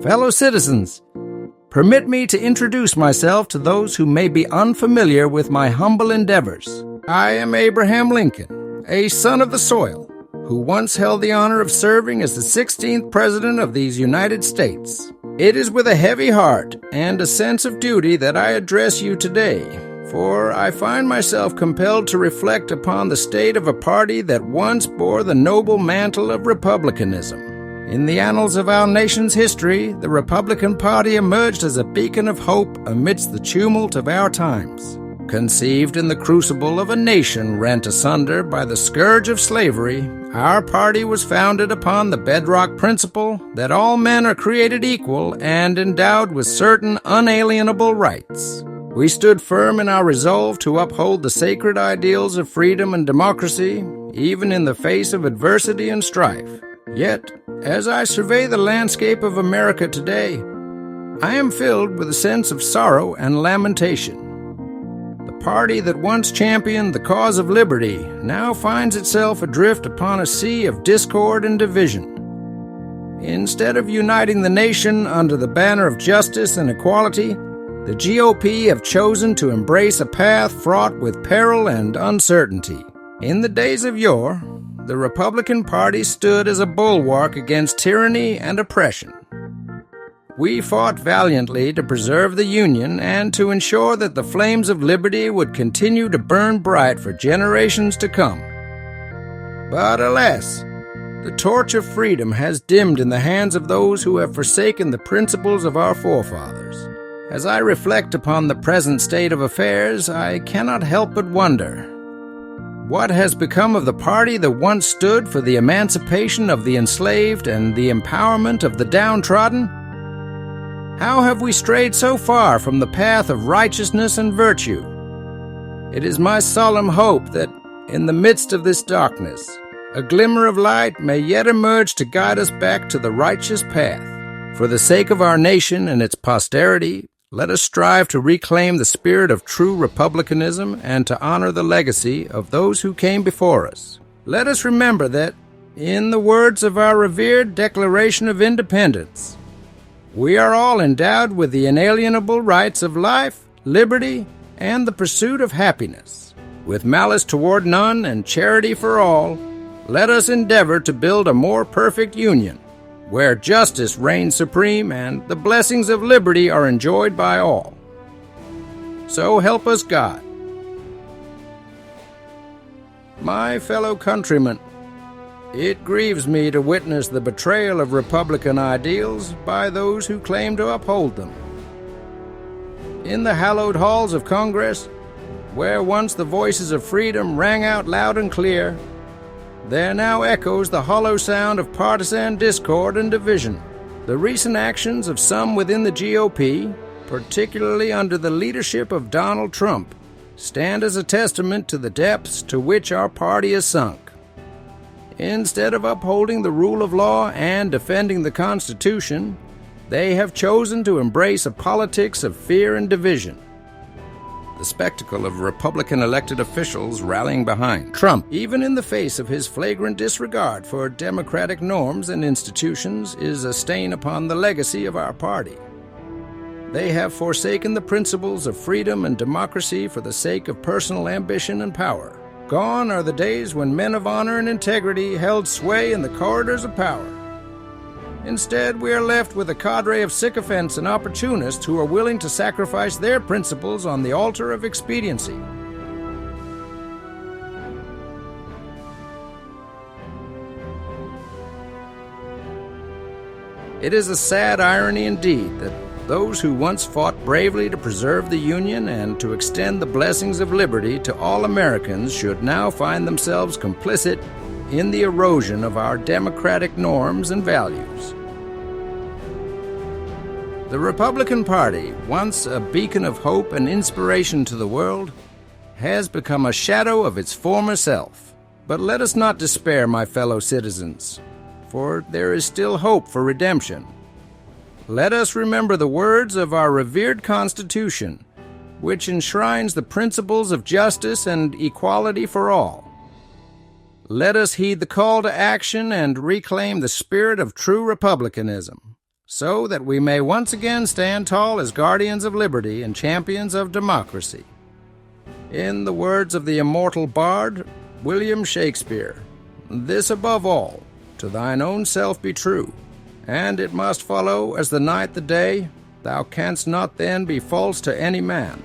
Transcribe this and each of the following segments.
Fellow citizens, permit me to introduce myself to those who may be unfamiliar with my humble endeavors. I am Abraham Lincoln, a son of the soil, who once held the honor of serving as the 16th President of these United States. It is with a heavy heart and a sense of duty that I address you today, for I find myself compelled to reflect upon the state of a party that once bore the noble mantle of Republicanism. In the annals of our nation's history, the Republican Party emerged as a beacon of hope amidst the tumult of our times. Conceived in the crucible of a nation rent asunder by the scourge of slavery, our party was founded upon the bedrock principle that all men are created equal and endowed with certain unalienable rights. We stood firm in our resolve to uphold the sacred ideals of freedom and democracy, even in the face of adversity and strife. Yet, as I survey the landscape of America today, I am filled with a sense of sorrow and lamentation. The party that once championed the cause of liberty now finds itself adrift upon a sea of discord and division. Instead of uniting the nation under the banner of justice and equality, the GOP have chosen to embrace a path fraught with peril and uncertainty. In the days of yore, the Republican Party stood as a bulwark against tyranny and oppression. We fought valiantly to preserve the Union and to ensure that the flames of liberty would continue to burn bright for generations to come. But alas, the torch of freedom has dimmed in the hands of those who have forsaken the principles of our forefathers. As I reflect upon the present state of affairs, I cannot help but wonder, what has become of the party that once stood for the emancipation of the enslaved and the empowerment of the downtrodden? How have we strayed so far from the path of righteousness and virtue? It is my solemn hope that, in the midst of this darkness, a glimmer of light may yet emerge to guide us back to the righteous path. For the sake of our nation and its posterity, let us strive to reclaim the spirit of true republicanism and to honor the legacy of those who came before us. Let us remember that, in the words of our revered Declaration of Independence, we are all endowed with the inalienable rights of life, liberty, and the pursuit of happiness. With malice toward none and charity for all, let us endeavor to build a more perfect union, where justice reigns supreme and the blessings of liberty are enjoyed by all. So help us God. My fellow countrymen, it grieves me to witness the betrayal of Republican ideals by those who claim to uphold them. In the hallowed halls of Congress, where once the voices of freedom rang out loud and clear, there now echoes the hollow sound of partisan discord and division. The recent actions of some within the GOP, particularly under the leadership of Donald Trump, stand as a testament to the depths to which our party is sunk. Instead of upholding the rule of law and defending the Constitution, they have chosen to embrace a politics of fear and division. The spectacle of Republican elected officials rallying behind Trump, even in the face of his flagrant disregard for democratic norms and institutions, is a stain upon the legacy of our party. They have forsaken the principles of freedom and democracy for the sake of personal ambition and power. Gone are the days when men of honor and integrity held sway in the corridors of power. Instead, we are left with a cadre of sycophants and opportunists who are willing to sacrifice their principles on the altar of expediency. It is a sad irony indeed that those who once fought bravely to preserve the Union and to extend the blessings of liberty to all Americans should now find themselves complicit in the erosion of our democratic norms and values. The Republican Party, once a beacon of hope and inspiration to the world, has become a shadow of its former self. But let us not despair, my fellow citizens, for there is still hope for redemption. Let us remember the words of our revered Constitution, which enshrines the principles of justice and equality for all. Let us heed the call to action and reclaim the spirit of true republicanism. so that we may once again stand tall as guardians of liberty and champions of democracy. In the words of the immortal bard, William Shakespeare, "This above all, to thine own self be true, and it must follow as the night the day, thou canst not then be false to any man."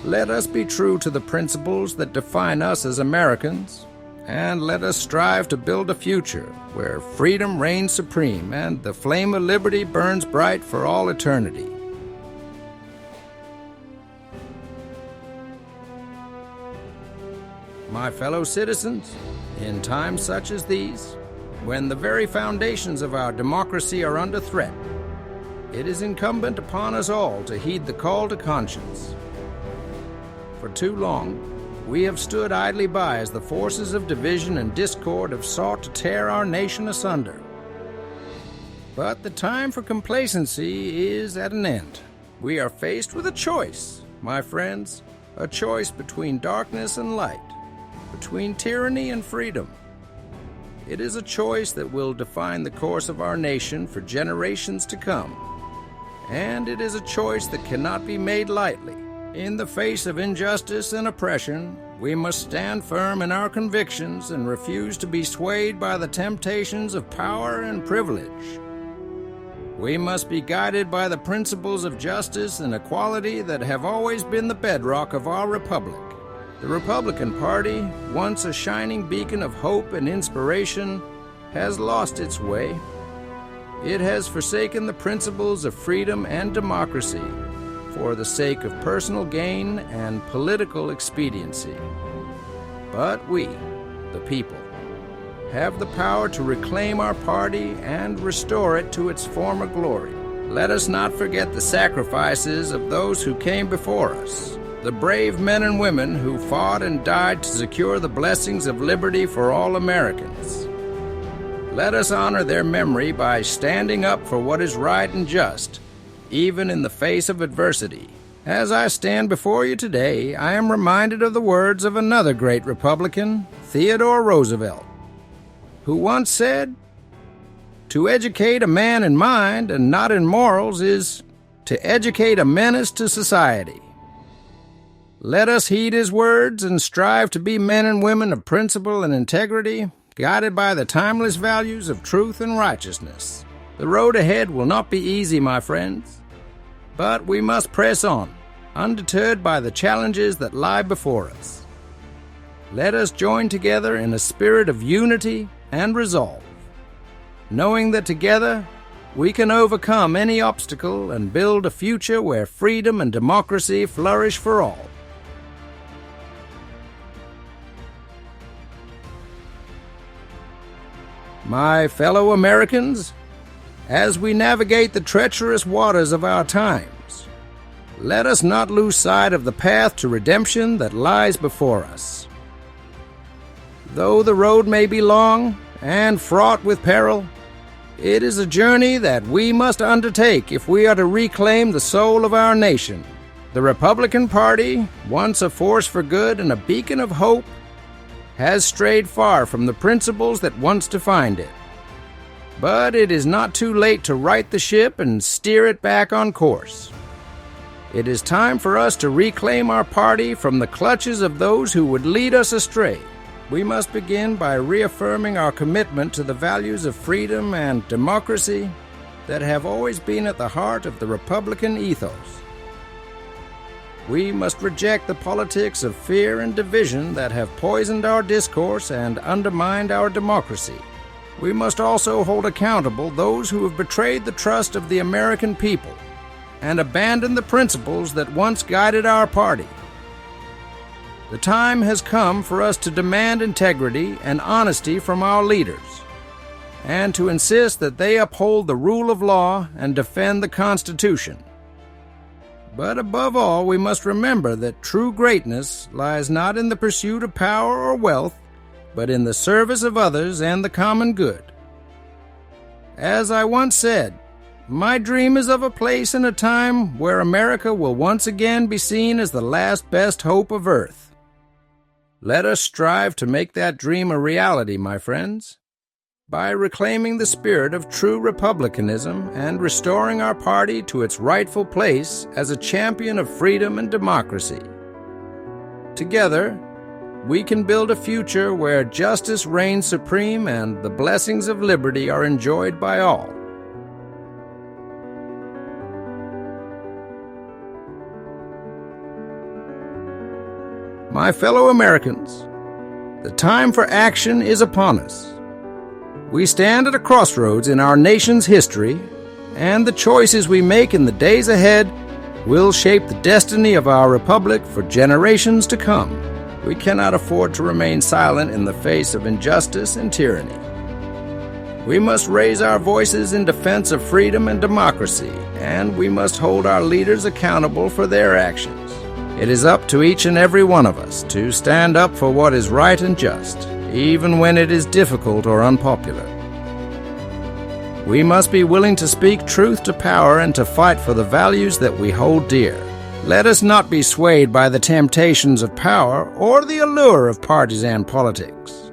Let us be true to the principles that define us as Americans, and let us strive to build a future where freedom reigns supreme and the flame of liberty burns bright for all eternity. My fellow citizens, in times such as these, when the very foundations of our democracy are under threat, it is incumbent upon us all to heed the call to conscience. For too long, we have stood idly by as the forces of division and discord have sought to tear our nation asunder. But the time for complacency is at an end. We are faced with a choice, my friends, a choice between darkness and light, between tyranny and freedom. It is a choice that will define the course of our nation for generations to come, and it is a choice that cannot be made lightly. In the face of injustice and oppression, we must stand firm in our convictions and refuse to be swayed by the temptations of power and privilege. We must be guided by the principles of justice and equality that have always been the bedrock of our republic. The Republican Party, once a shining beacon of hope and inspiration, has lost its way. It has forsaken the principles of freedom and democracy for the sake of personal gain and political expediency. But we, the people, have the power to reclaim our party and restore it to its former glory. Let us not forget the sacrifices of those who came before us, the brave men and women who fought and died to secure the blessings of liberty for all Americans. Let us honor their memory by standing up for what is right and just, even in the face of adversity. As I stand before you today, I am reminded of the words of another great Republican, Theodore Roosevelt, who once said, "To educate a man in mind and not in morals is to educate a menace to society." Let us heed his words and strive to be men and women of principle and integrity, guided by the timeless values of truth and righteousness. The road ahead will not be easy, my friends, but we must press on, undeterred by the challenges that lie before us. Let us join together in a spirit of unity and resolve, knowing that together we can overcome any obstacle and build a future where freedom and democracy flourish for all. My fellow Americans, as we navigate the treacherous waters of our times, let us not lose sight of the path to redemption that lies before us. Though the road may be long and fraught with peril, it is a journey that we must undertake if we are to reclaim the soul of our nation. The Republican Party, once a force for good and a beacon of hope, has strayed far from the principles that once defined it. But it is not too late to right the ship and steer it back on course. It is time for us to reclaim our party from the clutches of those who would lead us astray. We must begin by reaffirming our commitment to the values of freedom and democracy that have always been at the heart of the Republican ethos. We must reject the politics of fear and division that have poisoned our discourse and undermined our democracy. We must also hold accountable those who have betrayed the trust of the American people and abandoned the principles that once guided our party. The time has come for us to demand integrity and honesty from our leaders, and to insist that they uphold the rule of law and defend the Constitution. But above all, we must remember that true greatness lies not in the pursuit of power or wealth, but in the service of others and the common good. As I once said, my dream is of a place and a time where America will once again be seen as the last best hope of earth. Let us strive to make that dream a reality, my friends. by reclaiming the spirit of true republicanism and restoring our party to its rightful place as a champion of freedom and democracy. Together, we can build a future where justice reigns supreme and the blessings of liberty are enjoyed by all. My fellow Americans, the time for action is upon us. We stand at a crossroads in our nation's history, and the choices we make in the days ahead will shape the destiny of our republic for generations to come. We cannot afford to remain silent in the face of injustice and tyranny. We must raise our voices in defense of freedom and democracy, and we must hold our leaders accountable for their actions. It is up to each and every one of us to stand up for what is right and just, even when it is difficult or unpopular. We must be willing to speak truth to power and to fight for the values that we hold dear. Let us not be swayed by the temptations of power or the allure of partisan politics.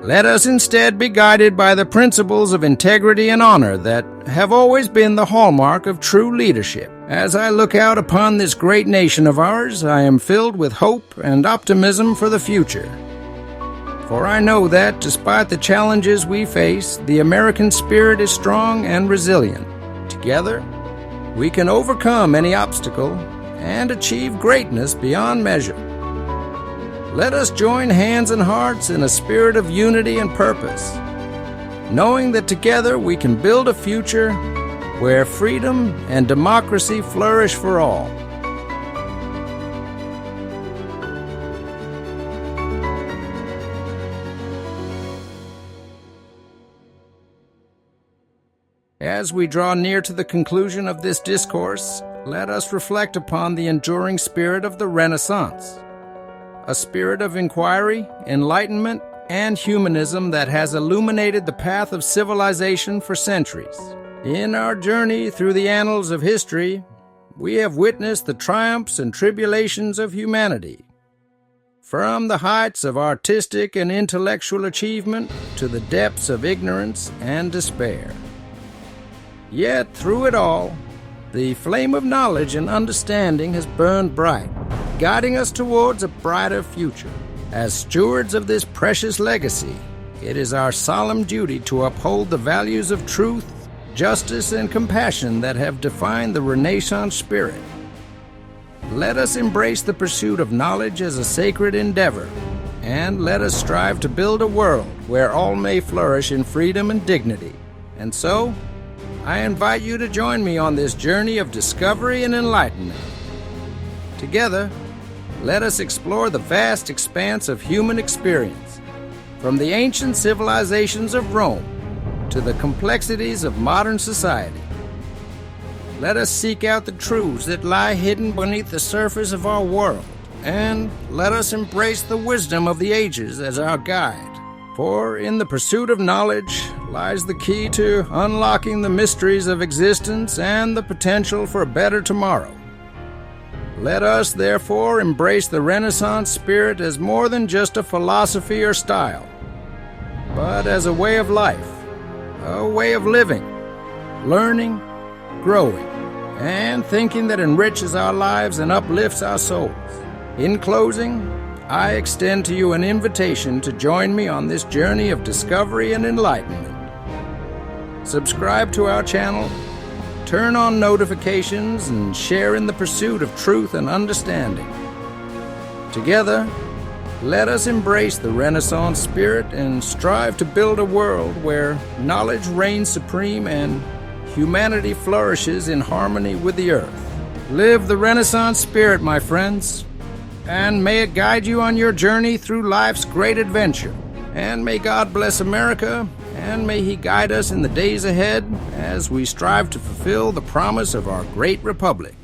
Let us instead be guided by the principles of integrity and honor that have always been the hallmark of true leadership. As I look out upon this great nation of ours, I am filled with hope and optimism for the future. For I know that, despite the challenges we face, the American spirit is strong and resilient. Together, we can overcome any obstacle and achieve greatness beyond measure. Let us join hands and hearts in a spirit of unity and purpose, knowing that together we can build a future where freedom and democracy flourish for all. As we draw near to the conclusion of this discourse, let us reflect upon the enduring spirit of the Renaissance, a spirit of inquiry, enlightenment, and humanism that has illuminated the path of civilization for centuries. In our journey through the annals of history, we have witnessed the triumphs and tribulations of humanity, from the heights of artistic and intellectual achievement to the depths of ignorance and despair. Yet, through it all, the flame of knowledge and understanding has burned bright, guiding us towards a brighter future. As stewards of this precious legacy, it is our solemn duty to uphold the values of truth, justice, and compassion that have defined the Renaissance spirit. Let us embrace the pursuit of knowledge as a sacred endeavor, and let us strive to build a world where all may flourish in freedom and dignity. And so, I invite you to join me on this journey of discovery and enlightenment. Together, let us explore the vast expanse of human experience, from the ancient civilizations of Rome to the complexities of modern society. Let us seek out the truths that lie hidden beneath the surface of our world, and let us embrace the wisdom of the ages as our guide. For in the pursuit of knowledge lies the key to unlocking the mysteries of existence and the potential for a better tomorrow. Let us, therefore, embrace the Renaissance spirit as more than just a philosophy or style, but as a way of life, a way of living, learning, growing, and thinking that enriches our lives and uplifts our souls. In closing, I extend to you an invitation to join me on this journey of discovery and enlightenment. Subscribe to our channel, turn on notifications, and share in the pursuit of truth and understanding. Together, let us embrace the Renaissance spirit and strive to build a world where knowledge reigns supreme and humanity flourishes in harmony with the earth. Live the Renaissance spirit, my friends, and may it guide you on your journey through life's great adventure. And may God bless America, and may He guide us in the days ahead as we strive to fulfill the promise of our great republic.